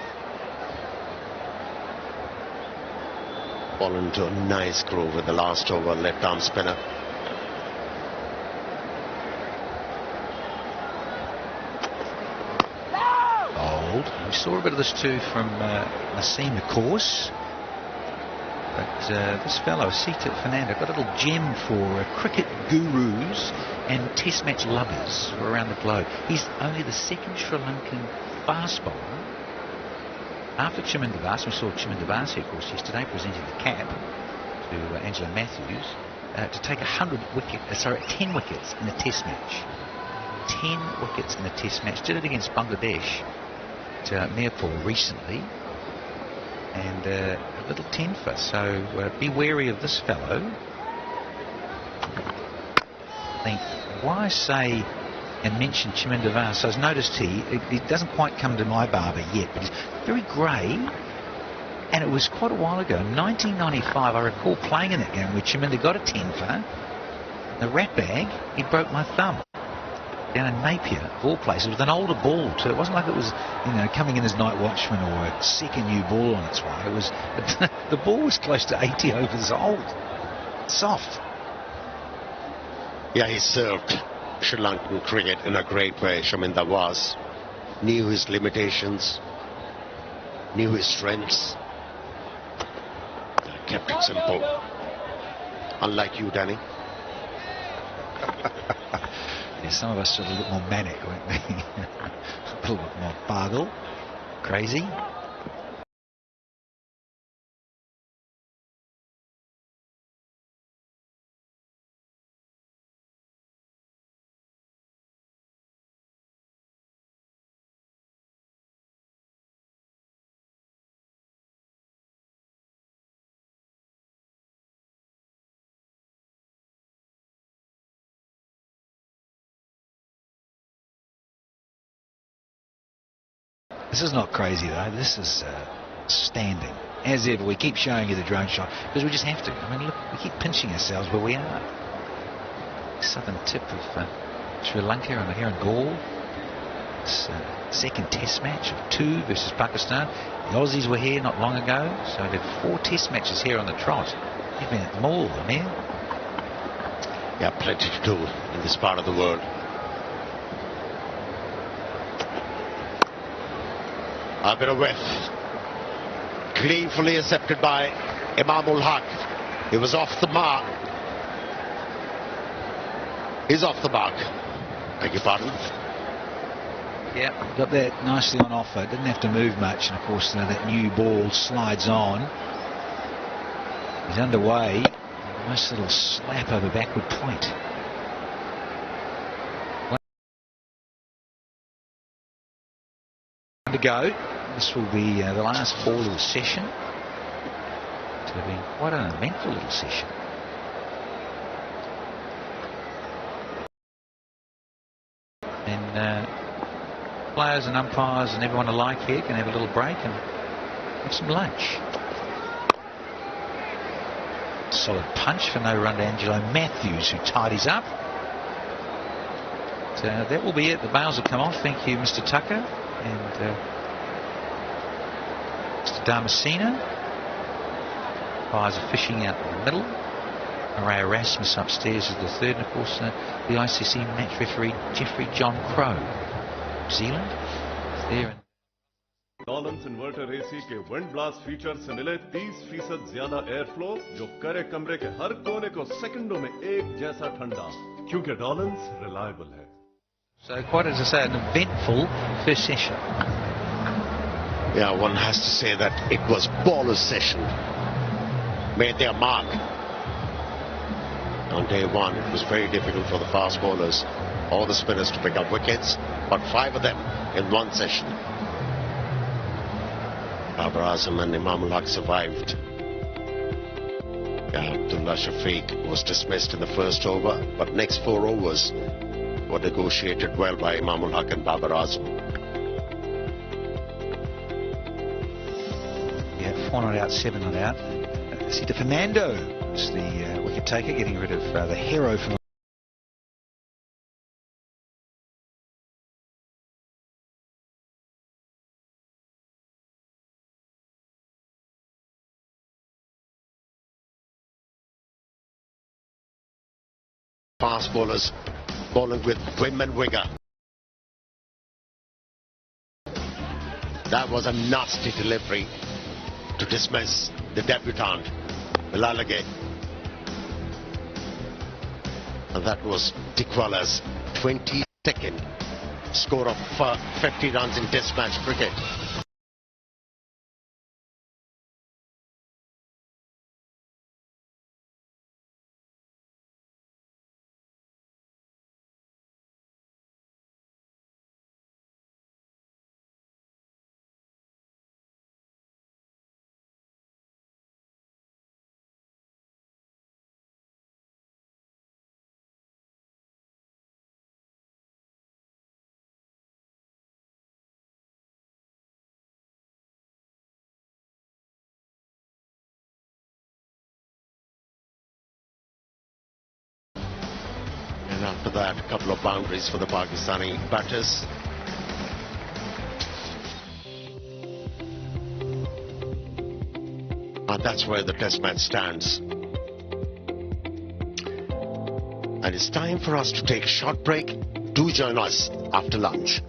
Ball into a nice groove with the last over, left arm spinner. We saw a bit of this too from Naseem, of course. But this fellow, Sita Fernando, got a little gem for cricket gurus and test match lovers around the globe. He's only the second Sri Lankan fast bowler after Chiminda Vaas. We saw Chiminda Vaas, of course, yesterday presenting the cap to Angela Matthews to take 10 wickets in a test match. 10 wickets in a test match. Did it against Bangladesh. Mirpur recently, and a little 10-fer, so be wary of this fellow. I think why I say and mention Chiminda Vaas, I've noticed he doesn't quite come to my barber yet, but he's very grey, and it was quite a while ago, 1995, I recall playing in that game where Chiminda got a 10-fer, the rat bag, he broke my thumb. Down in Napier, of all places, with an older ball too. It wasn't like it was, coming in as night watchman or a second new ball on its way. It was the ball was close to 80 overs old. Soft. Yeah, he served Sri Lankan cricket in a great way. Chaminda Vaas knew his limitations, knew his strengths, kept it simple. Unlike you, Danny. Yeah, some of us are a little bit more manic, weren't we? A little bit more pagal, crazy. This is not crazy though. This is standing. As ever, we keep showing you the drone shot because we just have to. I mean, look, we keep pinching ourselves where we are. Southern tip of Sri Lanka and here in Galle. It's second test match of 2 versus Pakistan. The Aussies were here not long ago, so they've 4 test matches here on the trot. They've been at them all, man. Yeah, plenty to do in this part of the world. A bit of whiff. Gleefully accepted by Imamul Haq. He was off the mark. He's off the mark. Beg your pardon. Yeah, got that nicely on offer. Didn't have to move much, and of course that new ball slides on. He's underway. Nice little slap over backward point. To go. This will be the last ball of the session. It's going to be quite an eventful little session. And players and umpires and everyone alike here can have a little break and have some lunch. Solid punch for no run to Angelo Matthews, who tidies up. So that will be it. The bails will come off. Thank you, Mr. Tucker and Mr. Damasceno. Fires are fishing out in the middle. Murray Erasmus upstairs is the third, and of course the ICC match referee Jeffrey John Crow, New Zealand, is there. डॉलन्स inverter AC के wind blast feature से मिले 30% ज्यादा air flow जो करे कमरे के हर कोने को सेकंडों में एक जैसा ठंडा, क्योंकि डॉलन्स रिलायबल है. So quite as I say, an eventful first session. Yeah, one has to say that it was bowler's session. Made their mark. On day one, it was very difficult for the fast bowlers, all the spinners to pick up wickets, but 5 of them in one session. Babar Azam and Imamul Haq survived. Abdullah Shafiq was dismissed in the first over, but next 4 overs were negotiated well by Imamul Haq and Babar Azam. Yeah, 4 not out, 7 not out. Sita Fernando is the wicket taker, getting rid of the hero from fast bowlers bowling with whim and winger. That was a nasty delivery to dismiss the debutant, Galle. And that was Tikwala's 22nd score of 50 runs in test match cricket. And after that, a couple of boundaries for the Pakistani batters. And that's where the test match stands. And it's time for us to take a short break. Do join us after lunch.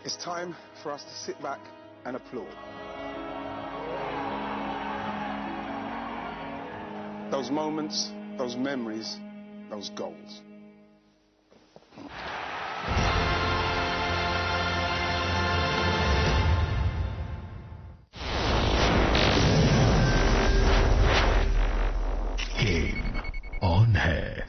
It's time for us to sit back and applaud. Those moments, those memories, those goals. Game on है.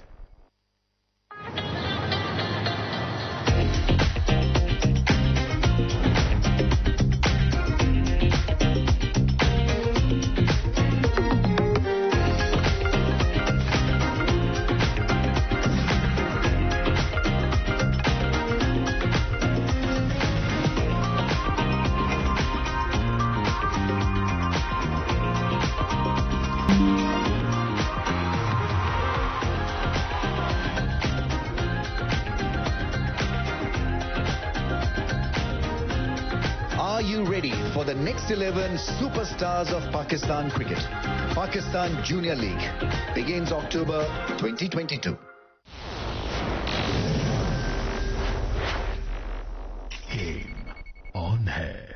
Are you ready for the next 11 superstars of Pakistan cricket? Pakistan Junior League begins October 2022. Game on है.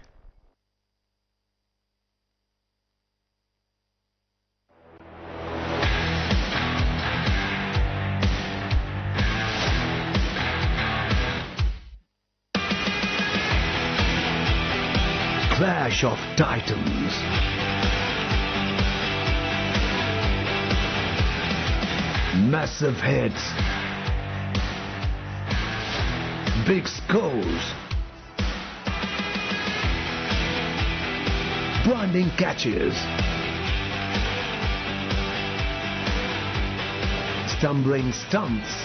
Clash of Titans. Massive heads. Big skulls. Blinding catches. Stumbling stumps.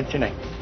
29.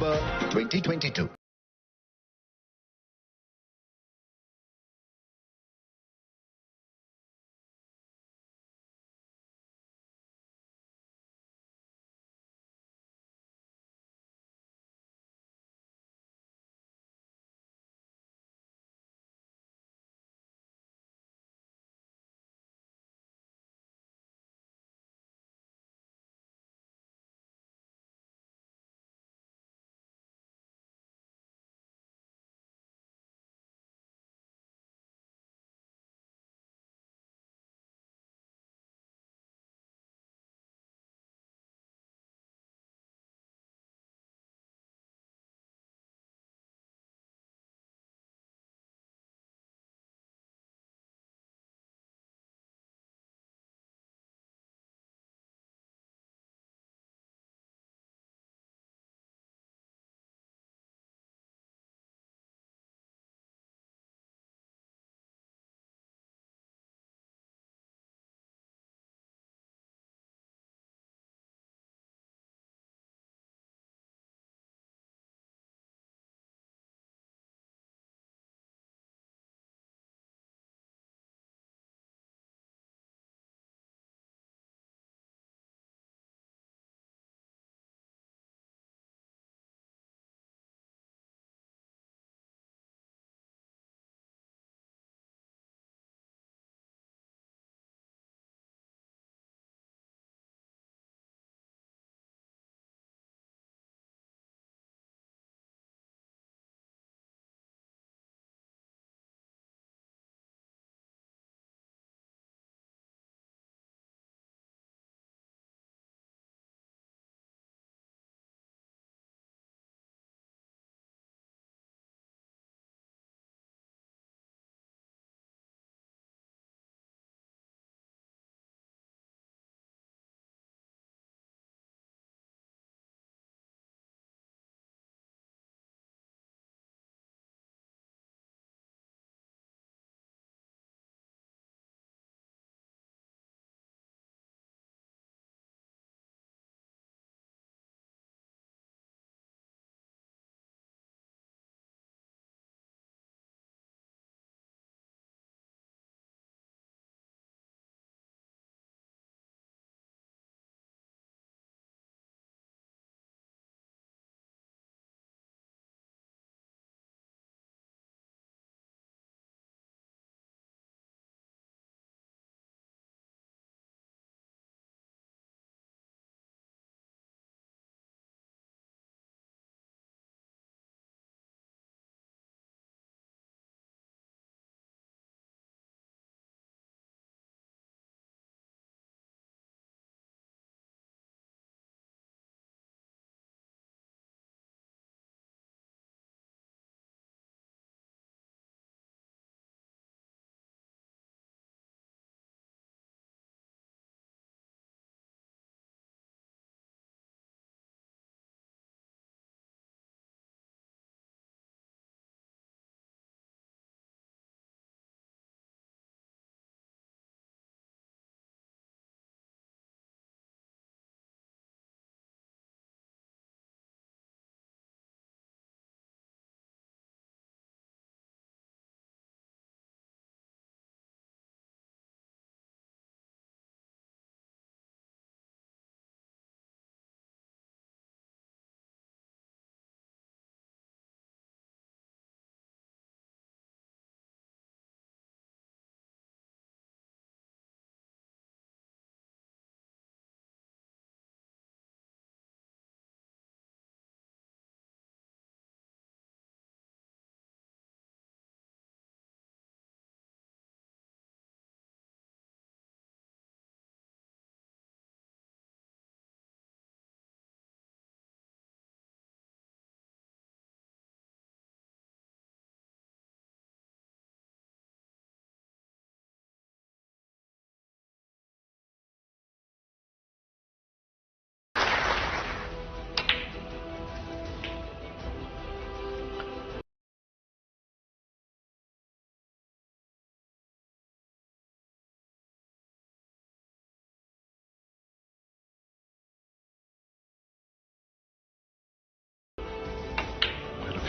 October 2022.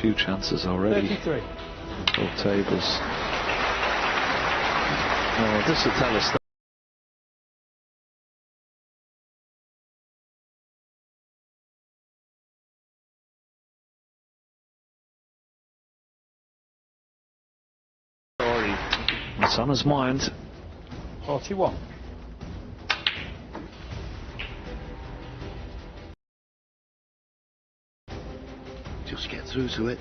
few chances already. 33. Both tables. Oh, this will tell us that. It's on his mind. 41. Just get through to it.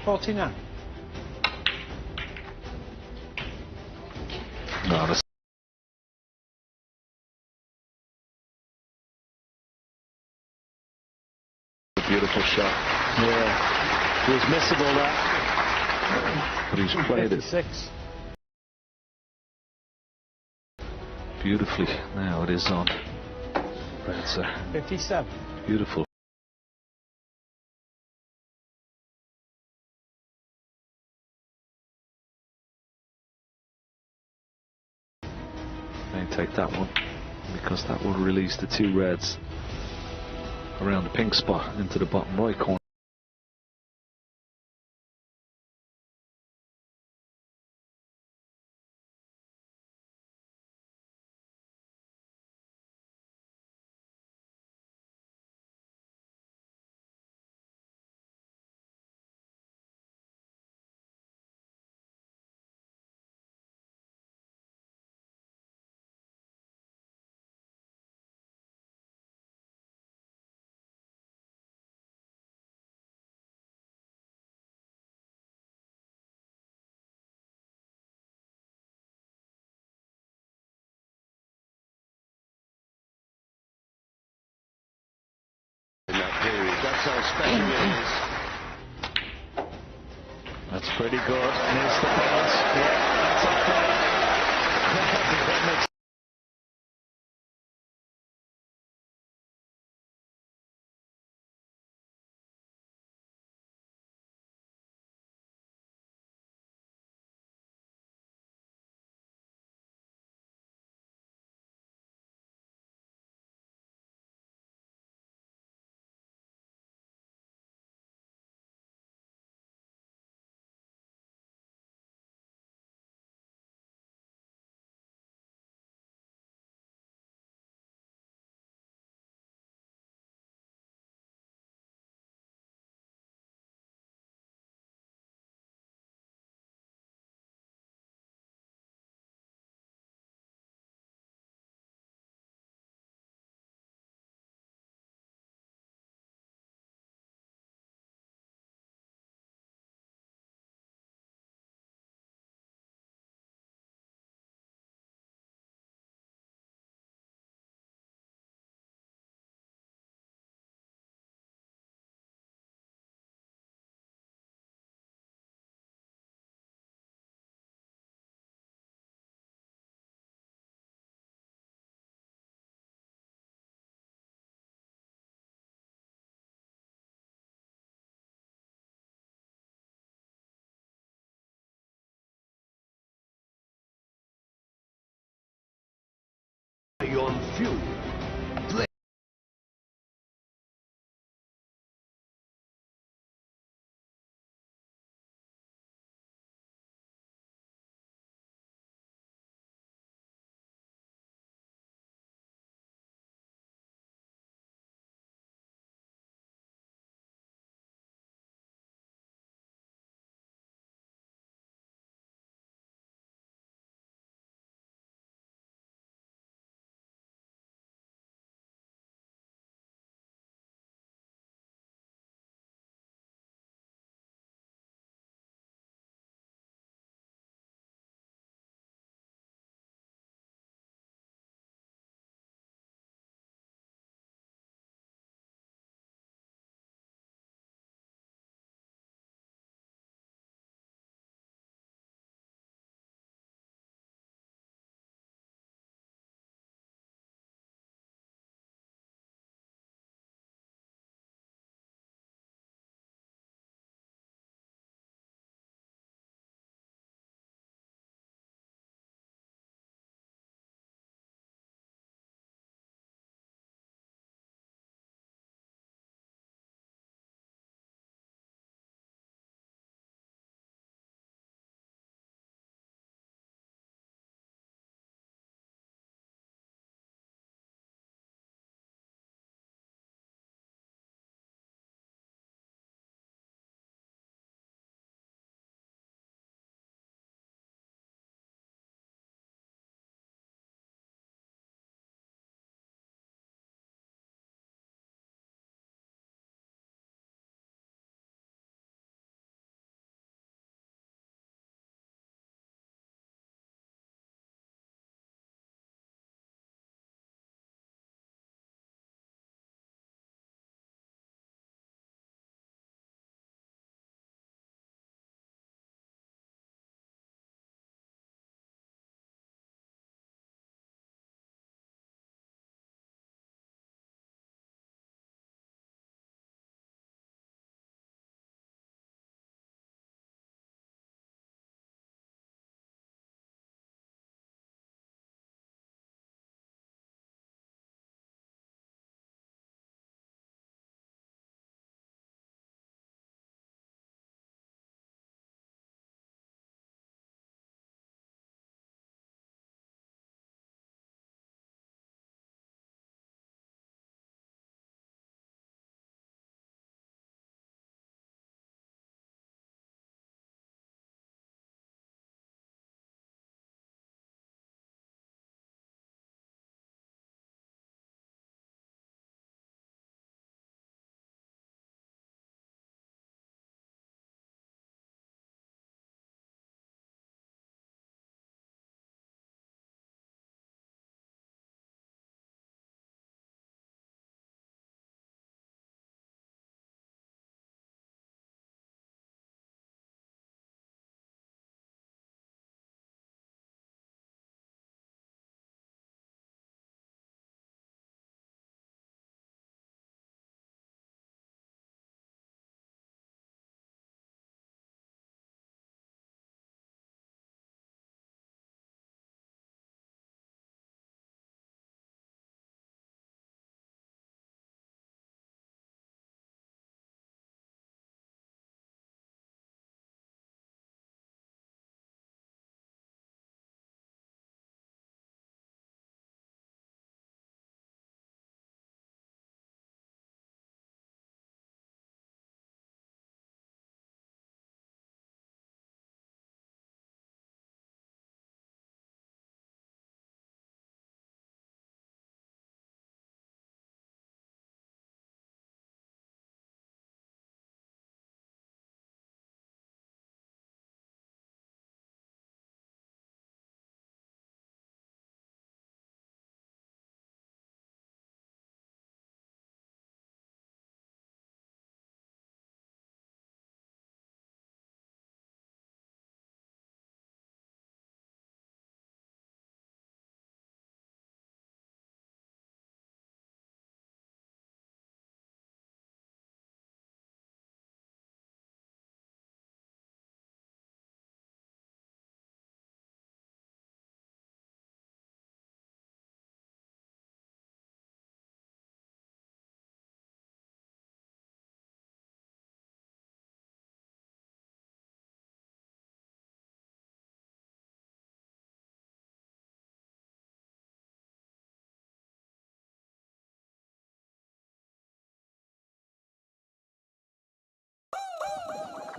49. No, that's a beautiful shot. Yeah, he was missable that, but he's played 56. it beautifully. Now it is on. That's 57. beautiful. May take that one because that will release the two reds around the pink spot into the bottom right corner. In that period, that's how special it is. That's pretty good. Needs the pass. Yeah, that's up there. On fuel.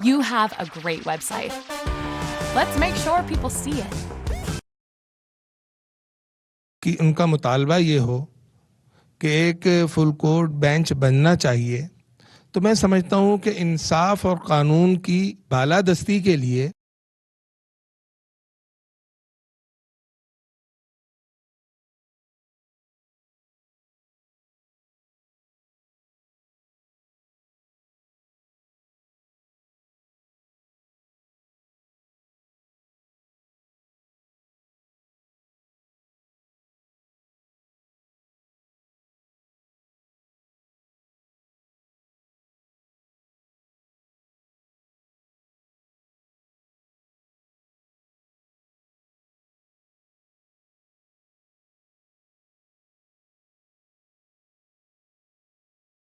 You have a great website. Let's make sure people see it. कि उनका मुतालबा ये हो कि एक full court bench बनना चाहिए, तो मैं समझता हूं कि इंसाफ और कानून की बालादस्ती के लिए